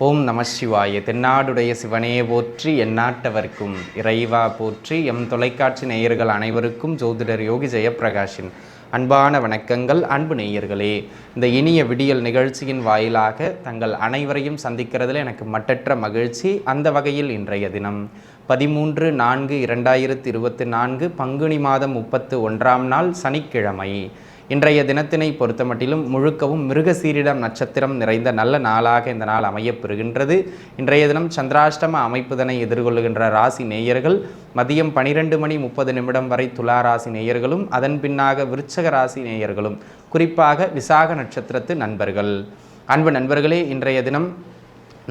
ஓம் நம சிவாய. தென்னாடுடைய சிவனே போற்றி, எந்நாட்டவர்க்கும் இறைவா போற்றி. எம் தொலைக்காட்சி நேயர்கள் அனைவருக்கும் ஜோதிடர் யோகி ஜெயப்பிரகாஷின் அன்பான வணக்கங்கள். அன்பு நேயர்களே, இந்த இனிய விடியல் நிகழ்ச்சியின் வாயிலாக தங்கள் அனைவரையும் சந்திக்கிறதுல எனக்கு மட்டற்ற மகிழ்ச்சி. அந்த வகையில் இன்றைய தினம் 13/4/2024 பங்குனி மாதம் 31ஆம் நாள் சனிக்கிழமை. இன்றைய தினத்தினை பொறுத்தமட்டிலும் முழுக்கவும் மிருகசீரிடம் நட்சத்திரம் நிறைந்த நல்ல நாளாக இந்த நாள் அமையப்பெறுகின்றது. இன்றைய தினம் சந்திராஷ்டம அமைப்புதனை எதிர்கொள்ளுகின்ற ராசி நேயர்கள் மதியம் 12:30 வரை துலா ராசி நேயர்களும், அதன் பின்னாக விருச்சக ராசி நேயர்களும், குறிப்பாக விசாக நட்சத்திரத்து நண்பர்கள். அன்பு நண்பர்களே, இன்றைய தினம்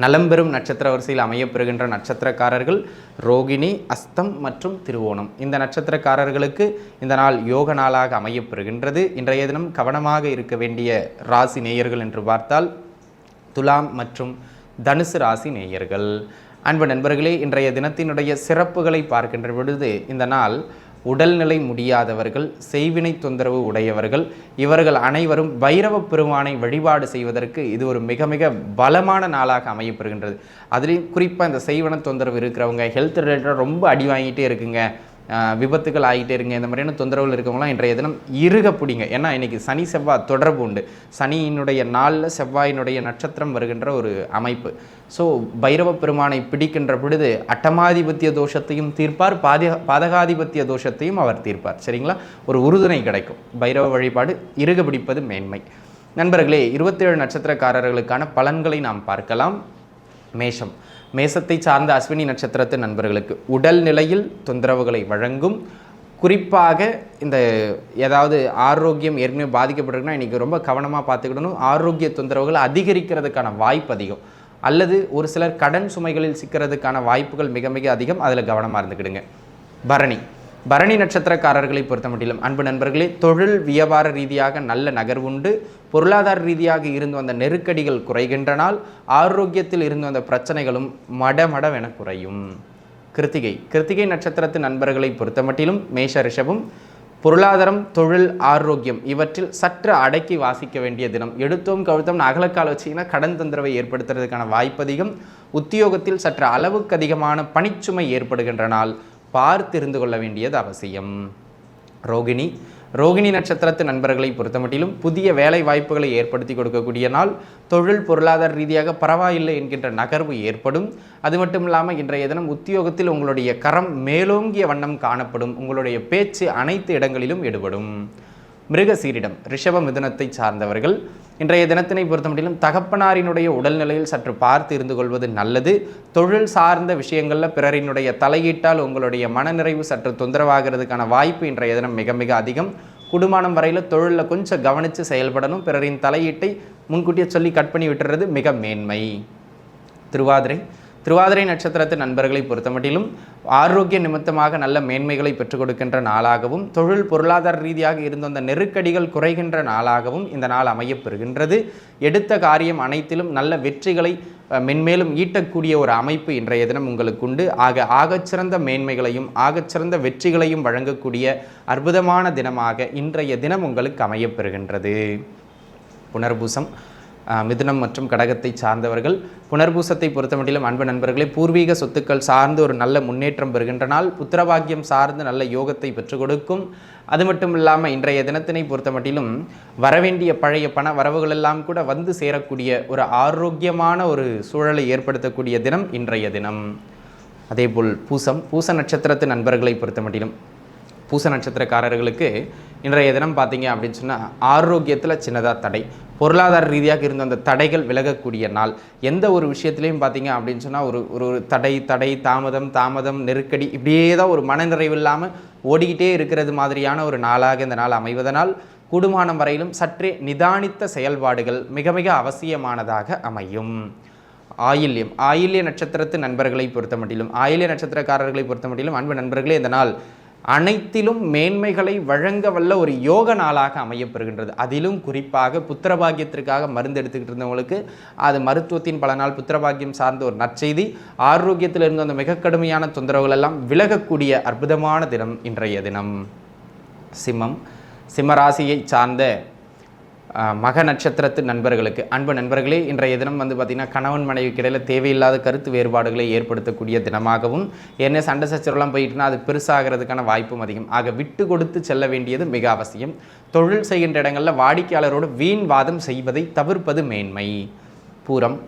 நலம்பெறும் நட்சத்திர வரிசையில் அமையப்பெறுகின்ற நட்சத்திரக்காரர்கள் ரோகிணி, அஸ்தம் மற்றும் திருவோணம். இந்த நட்சத்திரக்காரர்களுக்கு இந்த நாள் யோக நாளாக அமையப்பெறுகின்றது. இன்றைய தினம் கவனமாக இருக்க வேண்டிய ராசி நேயர்கள் என்று பார்த்தால் துலாம் மற்றும் தனுசு ராசி நேயர்கள். அன்பு நண்பர்களே, இன்றைய தினத்தினுடைய சிறப்புகளை பார்க்கின்ற பொழுது இந்த நாள் உடல்நிலை முடியாதவர்கள், செய்வினை தொந்தரவு உடையவர்கள், இவர்கள் அனைவரும் பைரவ பெருமானை வழிபாடு செய்வதற்கு இது ஒரு மிக மிக பலமான நாளாக அமையப்பெறுகின்றது. அதுலேயும் குறிப்பாக இந்த செய்வன தொந்தரவு இருக்கிறவங்க, ஹெல்த் ரிலேட்டடாக ரொம்ப அடி வாங்கிட்டே இருக்குங்க, விபத்துகள் ஆகிட்டே இருங்க, இந்த மாதிரியான தொந்தரவுகள் இருக்கவங்களாம் இன்றைய தினம் இருக பிடிங்க. ஏன்னா இன்றைக்கி சனி செவ்வாய் தொடர்பு உண்டு. சனியினுடைய நாளில் செவ்வாயினுடைய நட்சத்திரம் வருகின்ற ஒரு அமைப்பு. ஸோ பைரவ பெருமானை பிடிக்கின்ற பொழுது அட்டமாதிபத்திய தோஷத்தையும் தீர்ப்பார், பாதகாதிபத்திய தோஷத்தையும் அவர் தீர்ப்பார். சரிங்களா? ஒரு உறுதுணை கிடைக்கும். பைரவ வழிபாடு இருக பிடிப்பது மேன்மை. நண்பர்களே, 27 நட்சத்திரக்காரர்களுக்கான பலன்களை நாம் பார்க்கலாம். மேஷம். மேசத்தை சார்ந்த அஸ்வினி நட்சத்திரத்து நண்பர்களுக்கு உடல் நிலையில் தொந்தரவுகளை வழங்கும். குறிப்பாக இந்த ஏதாவது ஆரோக்கியம் ஏற்கனவே பாதிக்கப்பட்டிருக்குன்னா இன்றைக்கி ரொம்ப கவனமாக பார்த்துக்கிடணும். ஆரோக்கிய தொந்தரவுகள் அதிகரிக்கிறதுக்கான வாய்ப்பு அதிகம், அல்லது ஒரு சிலர் கடன் சுமைகளில் சிக்கிறதுக்கான வாய்ப்புகள் மிக மிக அதிகம். அதில் கவனமாக இருந்துக்கிடுங்க. பரணி. பரணி நட்சத்திரக்காரர்களை பொறுத்த மட்டிலும் அன்பு நண்பர்களே, தொழில் வியாபார ரீதியாக நல்ல நகர்வுண்டு. பொருளாதார ரீதியாக இருந்து வந்த நெருக்கடிகள் குறைகின்ற நாள். ஆரோக்கியத்தில் இருந்து வந்த பிரச்சனைகளும் மடமடவென குறையும். கிருத்திகை. கிருத்திகை நட்சத்திரத்து நண்பர்களை பொறுத்த மட்டிலும் மேஷ ரிஷபம் பொருளாதாரம், தொழில், ஆரோக்கியம் இவற்றில் சற்று அடக்கி வாசிக்க வேண்டிய தினம். எடுத்தோம் கழுத்தம் அகலக்கால் வச்சிங்கன்னா கடன் தொந்தரவை ஏற்படுத்துறதுக்கான வாய்ப்பு அதிகம். உத்தியோகத்தில் சற்று அளவுக்கு அதிகமான பணிச்சுமை ஏற்படுகின்ற நாள். பார்த்திருந்து கொள்ள வேண்டியது அவசியம். ரோகிணி. ரோகிணி நட்சத்திரத்து நண்பர்களை பொறுத்தமட்டிலும் புதிய வேலை வாய்ப்புகளை ஏற்படுத்தி கொடுக்கக்கூடிய நாள். தொழில் பொருளாதார ரீதியாக பரவாயில்லை என்கின்ற நகர்வு ஏற்படும். அது மட்டும் இல்லாமல் இன்றைய தினம் உத்தியோகத்தில் உங்களுடைய கரம் மேலோங்கிய வண்ணம் காணப்படும். உங்களுடைய பேச்சு அனைத்து இடங்களிலும் எடுபடும். மிருகசீரிடம் ரிஷப மிதுனத்தை சார்ந்தவர்கள் இன்றைய தினத்தினை பொறுத்தமட்டிலும் தகப்பனாரினுடைய உடல்நிலையில் சற்று பார்த்து இருந்து கொள்வது நல்லது. தொழில் சார்ந்த விஷயங்களில் பிறரினுடைய தலையீட்டால் உங்களுடைய மனநிறைவு சற்று தொந்தரவாகிறதுக்கான வாய்ப்பு இன்றைய தினம் மிக மிக அதிகம். குடும்பம் வரையில் தொழிலில் கொஞ்சம் கவனித்து செயல்படணும். பிறரின் தலையீட்டை முன்கூட்டியே சொல்லி கட் பண்ணி விட்டுறது மிக மேன்மை. திருவாதிரை. திருவாதிரை நட்சத்திரத்து நண்பர்களை பொறுத்தமட்டிலும் ஆரோக்கிய நிமித்தமாக நல்ல மேன்மைகளை பெற்றுக் கொடுக்கின்ற நாளாகவும், தொழில் பொருளாதார ரீதியாக இருந்த அந்த நெருக்கடிகள் குறைகின்ற நாளாகவும் இந்த நாள் அமையப்பெறுகின்றது. எடுத்த காரியம் அனைத்திலும் நல்ல வெற்றிகளை மென்மேலும் ஈட்டக்கூடிய ஒரு அமைப்பு இன்றைய தினம் உங்களுக்கு உண்டு. ஆகச்சிறந்த மேன்மைகளையும் ஆகச்சிறந்த வெற்றிகளையும் வழங்கக்கூடிய அற்புதமான தினமாக இன்றைய தினம் உங்களுக்கு அமையப்பெறுகின்றது. புனர்பூசம். மிதுனம் மற்றும் கடகத்தை சார்ந்தவர்கள் புனர்பூசத்தை பொறுத்தமட்டிலும் அன்பு நண்பர்களே, பூர்வீக சொத்துக்கள் சார்ந்து ஒரு நல்ல முன்னேற்றம் பெறுகின்ற நாள். புத்திரபாக்கியம் சார்ந்து நல்ல யோகத்தை பெற்றுக் கொடுக்கும். அது மட்டும் இல்லாமல் இன்றைய தினத்தினை பொறுத்தமட்டிலும் வரவேண்டிய பழைய பண வரவுகள் எல்லாம் கூட வந்து சேரக்கூடிய ஒரு ஆரோக்கியமான ஒரு சூழலை ஏற்படுத்தக்கூடிய தினம் இன்றைய தினம். அதேபோல் பூசம். பூச நட்சத்திரத்து நண்பர்களை பொறுத்தமட்டிலும் பூச நட்சத்திரக்காரர்களுக்கு இன்றைய தினம் பார்த்தீங்க அப்படின்னு சொன்னால் ஆரோக்கியத்தில் சின்னதாக தடை, பொருளாதார ரீதியாக இருந்த அந்த தடைகள் விலகக்கூடிய நாள். எந்த ஒரு விஷயத்துலையும் பார்த்தீங்க அப்படின்னு சொன்னால் ஒரு தடை தாமதம் நெருக்கடி இப்படியே தான் ஒரு மனநிறைவு இல்லாமல் ஓடிக்கிட்டே இருக்கிறது மாதிரியான ஒரு நாளாக இந்த நாள் அமைவதனால் கூடுமானம் வரையிலும் சற்றே நிதானித்த செயல்பாடுகள் மிக மிக அவசியமானதாக அமையும். ஆயில்யம். ஆயில்ய நட்சத்திரத்து நண்பர்களை பொறுத்தமட்டிலும் ஆயில்ய நட்சத்திரக்காரர்களை பொறுத்தமட்டிலும் அன்பு நண்பர்களே, இந்த நாள் அனைத்திலும் மேன்மைகளை வழங்க வல்ல ஒரு யோக நாளாக அமையப்பெறுகின்றது. அதிலும் குறிப்பாக புத்திரபாகியத்திற்காக மருந்து எடுத்துக்கிட்டு இருந்தவங்களுக்கு அது மருத்துவத்தின் பலனால் புத்திரபாகியம் சார்ந்த ஒரு நற்செய்தி. ஆரோக்கியத்தில் இருந்த அந்த மிக கடுமையான தொந்தரவுகள் எல்லாம் விலகக்கூடிய அற்புதமான தினம் இன்றைய தினம். சிம்மம். சிம்மராசியை சார்ந்த மக நட்சத்திரத்து நண்பர்களுக்கு அன்பு நண்பர்களே, இன்றைய தினம் வந்து பார்த்திங்கன்னா கணவன் மனைவிக்கு இடையில் தேவையில்லாத கருத்து வேறுபாடுகளை ஏற்படுத்தக்கூடிய தினமாகவும், என்ன சண்டை சச்சரவுலாம் போயிட்டுனா அது பெருசாகிறதுக்கான வாய்ப்பும் அதிகம். ஆக விட்டு கொடுத்து செல்ல வேண்டியது மிக அவசியம். தொழில் செய்கின்ற இடங்களில் வாடிக்கையாளரோடு வீண் வாதம் செய்வதை தவிர்ப்பது மேன்மை.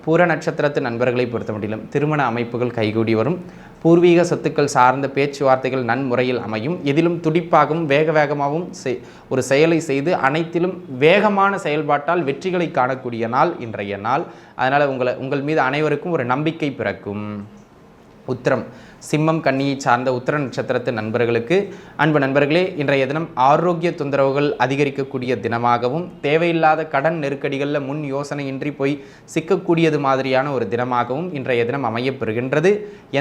பூர நட்சத்திரத்து நண்பர்களை பொறுத்த மட்டிலும் திருமண அமைப்புகள் கைகூடி வரும். பூர்வீக சொத்துக்கள் சார்ந்த பேச்சுவார்த்தைகள் நன்முறையில் அமையும். எதிலும் துடிப்பாகவும் வேகமாகவும் ஒரு செயலை செய்து அனைத்திலும் வேகமான செயல்பாட்டால் வெற்றிகளை காணக்கூடிய நாள் இன்றைய நாள். அதனால் உங்கள் மீது அனைவருக்கும் ஒரு நம்பிக்கை பிறக்கும். உத்திரம் சிம்மம் கன்னியை சார்ந்த உத்திர நட்சத்திரத்து நண்பர்களுக்கு அன்பு நண்பர்களே, இன்றைய தினம் ஆரோக்கிய தொந்தரவுகள் அதிகரிக்கக்கூடிய தினமாகவும், தேவையில்லாத கடன் நெருக்கடிகளில் முன் யோசனையின்றி போய் சிக்கக்கூடியது மாதிரியான ஒரு தினமாகவும் இன்றைய தினம் அமையப்பெறுகின்றது.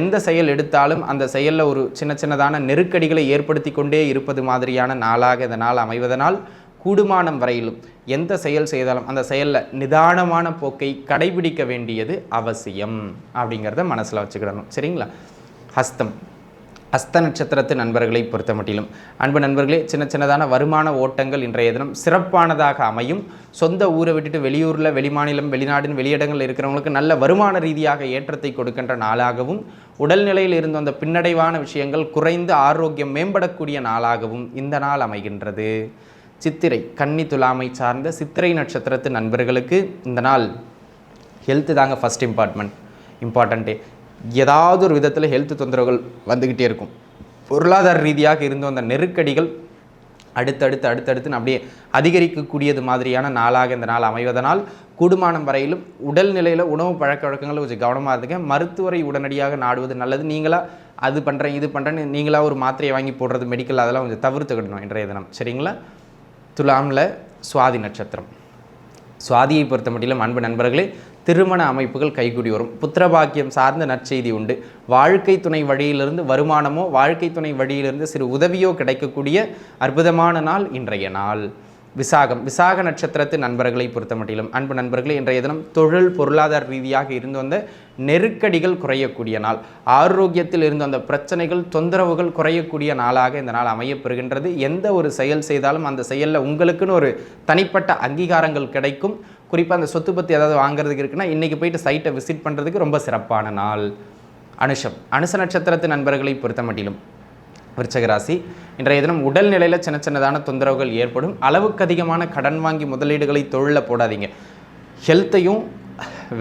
எந்த செயல் எடுத்தாலும் அந்த செயலில் ஒரு சின்னதான நெருக்கடிகளை ஏற்படுத்தி கொண்டே இருப்பது மாதிரியான நாளாக இந்த நாள் அமைவதனால் கூடுமானம் வரையிலும் எந்த செயல் செய்தாலும் அந்த செயலில் நிதானமான போக்கை கடைபிடிக்க வேண்டியது அவசியம் அப்படிங்கிறத மனசில் வச்சுக்கிடணும். சரிங்களா? ஹஸ்த நட்சத்திரத்து நண்பர்களை பொறுத்த மட்டிலும் அன்பு நண்பர்களே, சின்னதான வருமான ஓட்டங்கள் இன்றைய தினம் சிறப்பானதாக அமையும். சொந்த ஊரை விட்டுட்டு வெளியூரில் வெளிமாநிலம் வெளிநாடுன்னு வெளியிடங்கள் இருக்கிறவங்களுக்கு நல்ல வருமான ரீதியாக ஏற்றத்தை கொடுக்கின்ற நாளாகவும், உடல்நிலையில் இருந்த அந்த பின்னடைவான விஷயங்கள் குறைந்து ஆரோக்கியம் மேம்படக்கூடிய நாளாகவும் இந்த நாள் அமைகின்றது. சித்திரை கன்னி துலாமை சார்ந்த சித்திரை நட்சத்திரத்து நண்பர்களுக்கு இந்த நாள் ஹெல்த்து தாங்க ஃபஸ்ட் இம்பார்ட்டண்ட்டே. ஏதாவது ஒரு விதத்தில் ஹெல்த் தொந்தரவுகள் வந்துக்கிட்டே இருக்கும். பொருளாதார ரீதியாக இருந்த அந்த நெருக்கடிகள் அடுத்தடுத்து அப்படியே அதிகரிக்கக்கூடியது மாதிரியான நாளாக இந்த நாள் அமைவதனால் கூடுமானம் வரையிலும் உடல்நிலையில் உணவு பழக்க வழக்கங்கள் கொஞ்சம் கவனமாக இருந்துங்க. மருத்துவரை உடனடியாக நாடுவது நல்லது. நீங்களாக அது பண்ணுறேன் இது பண்ணுறேன்னு நீங்களாக ஒரு மாத்திரையை வாங்கி போடுறது மெடிக்கல் அதெல்லாம் கொஞ்சம் தவிர்த்துக்கிடணும் இன்றைய தினம். சரிங்களா? துலாமில் சுவாதி நட்சத்திரம். சுவாதியை பொறுத்த மட்டிலும் அன்பு நண்பர்களே, திருமண அமைப்புகள் கைகூடி வரும். புத்திரபாக்கியம் சார்ந்த நற்செய்தி உண்டு. வாழ்க்கை துணை வழியிலிருந்து வருமானமோ வாழ்க்கை துணை வழியிலிருந்து சிறு உதவியோ கிடைக்கக்கூடிய அற்புதமான நாள் இன்றைய நாள். விசாக நட்சத்திரத்து நண்பர்களை பொறுத்த மட்டிலும் அன்பு நண்பர்களே, இன்றைய தினம் தொழில் பொருளாதார ரீதியாக இருந்து வந்த நெருக்கடிகள் குறையக்கூடிய நாள். ஆரோக்கியத்தில் இருந்து வந்த பிரச்சனைகள் தொந்தரவுகள் குறையக்கூடிய நாளாக இந்த நாள் அமையப்பெறுகின்றது. எந்த ஒரு செயல் செய்தாலும் அந்த செயலில் உங்களுக்குன்னு ஒரு தனிப்பட்ட அங்கீகாரங்கள் கிடைக்கும். குறிப்பாக அந்த சொத்து பற்றி ஏதாவது வாங்குறதுக்கு இருக்குன்னா இன்றைக்கி போயிட்டு சைட்டை விசிட் பண்ணுறதுக்கு ரொம்ப சிறப்பான நாள். அனுச நட்சத்திரத்து நண்பர்களை பொறுத்த மட்டிலும் விருச்சக ராசி, இன்றைய தினம் உடல்நிலையில் சின்னதான தொந்தரவுகள் ஏற்படும். அளவுக்கு அதிகமான கடன் வாங்கி முதலீடுகளை தொழிலில் போடாதீங்க. ஹெல்த்தையும்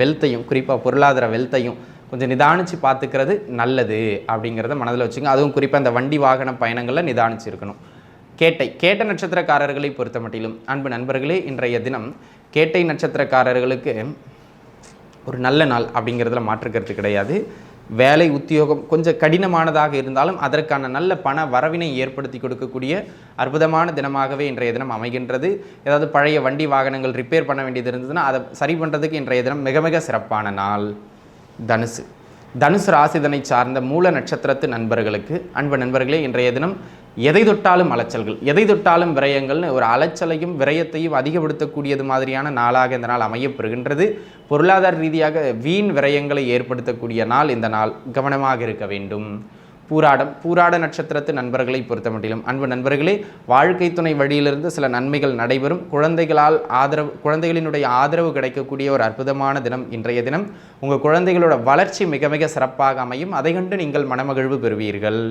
வெல்த்தையும், குறிப்பாக பொருளாதார வெல்த்தையும் கொஞ்சம் நிதானித்து பார்த்துக்கிறது நல்லது அப்படிங்கிறத மனதில் வச்சுங்க. அதுவும் குறிப்பாக இந்த வண்டி வாகன பயணங்களில் நிதானிச்சு இருக்கணும். கேட்டை நட்சத்திரக்காரர்களை பொறுத்த மட்டிலும் அன்பு நண்பர்களே, இன்றைய தினம் கேட்டை நட்சத்திரக்காரர்களுக்கு ஒரு நல்ல நாள் அப்படிங்கிறதுல மாற்றுக்கிறது கிடையாது. வேலை உத்தியோகம் கொஞ்சம் கடினமானதாக இருந்தாலும் அதற்கான நல்ல பண வரவினை ஏற்படுத்தி கொடுக்கக்கூடிய அற்புதமான தினமாகவே இன்றைய தினம் அமைகின்றது. ஏதாவது பழைய வண்டி வாகனங்கள் ரிப்பேர் பண்ண வேண்டியது இருந்ததுன்னா அதை சரி பண்ணுறதுக்கு இன்றைய தினம் மிக சிறப்பான நாள். தனுசு ராசிதனை சார்ந்த மூல நட்சத்திரத்து நண்பர்களுக்கு அன்பு நண்பர்களே, இன்றைய தினம் எதை தொட்டாலும் அலைச்சல்கள், எதை தொட்டாலும் விரயங்கள்னு ஒரு அலைச்சலையும் விரயத்தையும் அதிகப்படுத்தக்கூடியது மாதிரியான நாளாக இந்த நாள் அமையப்பெறுகின்றது. பொருளாதார ரீதியாக வீண் விரயங்களை ஏற்படுத்தக்கூடிய நாள் இந்த நாள். கவனமாக இருக்க வேண்டும். பூராட நட்சத்திரத்து நண்பர்களை பொறுத்த மட்டிலும் அன்பு நண்பர்களே, வாழ்க்கை துணை வழியிலிருந்து சில நன்மைகள் நடைபெறும். குழந்தைகளினுடைய ஆதரவு கிடைக்கக்கூடிய ஒரு அற்புதமான தினம் இன்றைய தினம். உங்கள் குழந்தைகளோட வளர்ச்சி மிக சிறப்பாக அமையும். அதை கண்டு நீங்கள் மனமகிழ்வு பெறுவீர்கள்.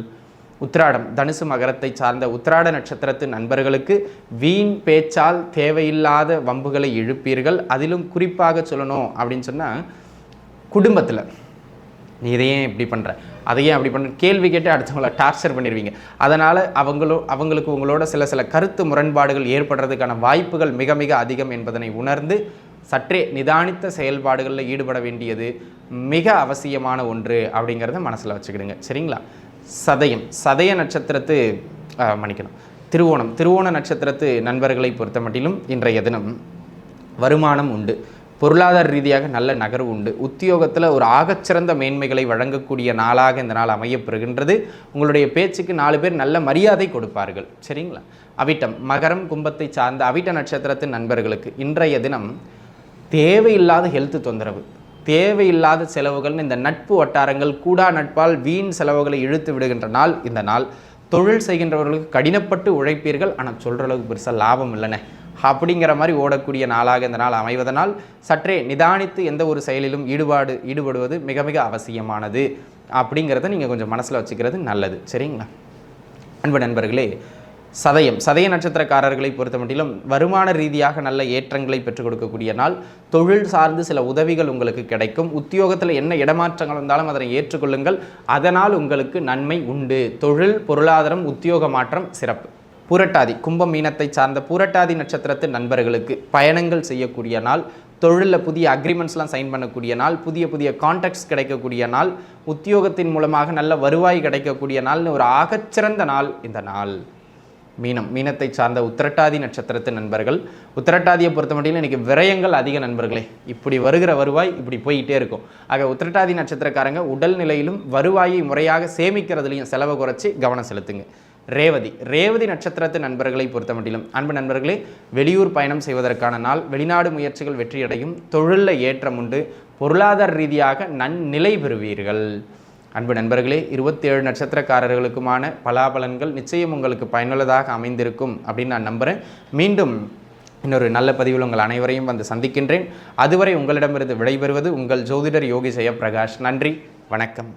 தனுசு மகரத்தை சார்ந்த உத்திராட நட்சத்திரத்து நண்பர்களுக்கு வீண் பேச்சால் தேவையில்லாத வம்புகளை இழுப்பீர்கள். அதிலும் குறிப்பாக சொல்லணும் அப்படின்னு சொன்னால், குடும்பத்தில் நீ இதையே இப்படி பண்ணுற, அதையே அப்படி பண்ணுற கேள்வி கேட்டு அடுத்தவங்களை டார்ச்சர் பண்ணிடுவீங்க. அதனால் அவங்களுக்கு உங்களோட சில கருத்து முரண்பாடுகள் ஏற்படுறதுக்கான வாய்ப்புகள் மிக அதிகம் என்பதனை உணர்ந்து சற்றே நிதானித்த செயல்பாடுகளில் ஈடுபட வேண்டியது மிக அவசியமான ஒன்று அப்படிங்கிறத மனசில் வச்சுக்கிடுங்க. சரிங்களா? சதய நட்சத்திரத்து திருவோண நட்சத்திரத்து நண்பர்களை பொறுத்த மட்டிலும் இன்றைய தினம் வருமானம் உண்டு. பொருளாதார ரீதியாக நல்ல நகர்வு உண்டு. உத்தியோகத்தில் ஒரு ஆகச்சிறந்த மேன்மைகளை வழங்கக்கூடிய நாளாக இந்த நாள் அமையப்பெறுகின்றது. உங்களுடைய பேச்சுக்கு 4 பேர் நல்ல மரியாதை கொடுப்பார்கள். சரிங்களா? மகரம் கும்பத்தை சார்ந்த அவிட்ட நட்சத்திரத்தின் நண்பர்களுக்கு இன்றைய தினம் தேவையில்லாத ஹெல்த் தொந்தரவு, தேவையில்லாத செலவுகள்னு இந்த நட்பு வட்டாரங்கள் கூடா நட்பால் வீண் செலவுகளை இழுத்து விடுகின்ற நாள் இந்த நாள். தொழில் செய்கின்றவர்களுக்கு கடினப்பட்டு உழைப்பீர்கள், ஆனால் சொல்கிற அளவுக்கு பெருசாக லாபம் இல்லைனே அப்படிங்கிற மாதிரி ஓடக்கூடிய நாளாக இந்த நாள் அமைவதனால் சற்றே நிதானித்து எந்த ஒரு செயலிலும் ஈடுபடுவது மிக மிக அவசியமானது அப்படிங்கிறத நீங்கள் கொஞ்சம் மனசில் வச்சுக்கிறது நல்லது. சரிங்களா? அன்பு நண்பர்களே, சதய நட்சத்திரக்காரர்களை பொறுத்த மட்டிலும் வருமான ரீதியாக நல்ல ஏற்றங்களை பெற்றுக் கொடுக்கக்கூடிய நாள். தொழில் சார்ந்து சில உதவிகள் உங்களுக்கு கிடைக்கும். உத்தியோகத்தில் என்ன இடமாற்றங்கள் வந்தாலும் அதனை ஏற்றுக்கொள்ளுங்கள். அதனால் உங்களுக்கு நன்மை உண்டு. தொழில், பொருளாதாரம், உத்தியோக மாற்றம் சிறப்பு. பூரட்டாதி, கும்பம் மீனத்தை சார்ந்த பூரட்டாதி நட்சத்திரத்து நண்பர்களுக்கு பயணங்கள் செய்யக்கூடிய நாள். தொழிலில் புதிய அக்ரிமெண்ட்ஸ்லாம் சைன் பண்ணக்கூடிய நாள். புதிய கான்டாக்ட்ஸ் கிடைக்கக்கூடிய நாள். உத்தியோகத்தின் மூலமாக நல்ல வருவாய் கிடைக்கக்கூடிய நாள்னு ஒரு ஆகச்சிறந்த நாள் இந்த நாள். மீனத்தை சார்ந்த உத்திரட்டாதி நட்சத்திரத்து நண்பர்கள், உத்திரட்டாதியை பொறுத்த மட்டும் இன்றைக்கி விரயங்கள் அதிக நண்பர்களே. இப்படி வருகிற வருவாய் இப்படி போயிட்டே இருக்கும். ஆக உத்திரட்டாதி நட்சத்திரக்காரங்க உடல் நிலையிலும் வருவாயை முறையாக சேமிக்கிறதுலையும் செலவு குறைச்சி கவனம் செலுத்துங்க. ரேவதி நட்சத்திரத்து நண்பர்களை பொறுத்த மட்டிலும் அன்பு நண்பர்களே, வெளியூர் பயணம் செய்வதற்கான நாள். வெளிநாடு முயற்சிகள் வெற்றியடையும். தொழிலில் ஏற்றம் உண்டு. பொருளாதார ரீதியாக நன்னிலை பெறுவீர்கள். அன்பு நண்பர்களே, 27 நட்சத்திரக்காரர்களுக்குமான பலாபலன்கள் நிச்சயம் உங்களுக்கு பயனுள்ளதாக அமைந்திருக்கும் அப்படின்னு நான் நம்புகிறேன். மீண்டும் இன்னொரு நல்ல பதிவில் உங்கள் அனைவரையும் வந்து சந்திக்கின்றேன். அதுவரை உங்களிடமிருந்து விடைபெறுவது உங்கள் ஜோதிடர் யோகி ஜெயப்பிரகாஷ். நன்றி, வணக்கம்.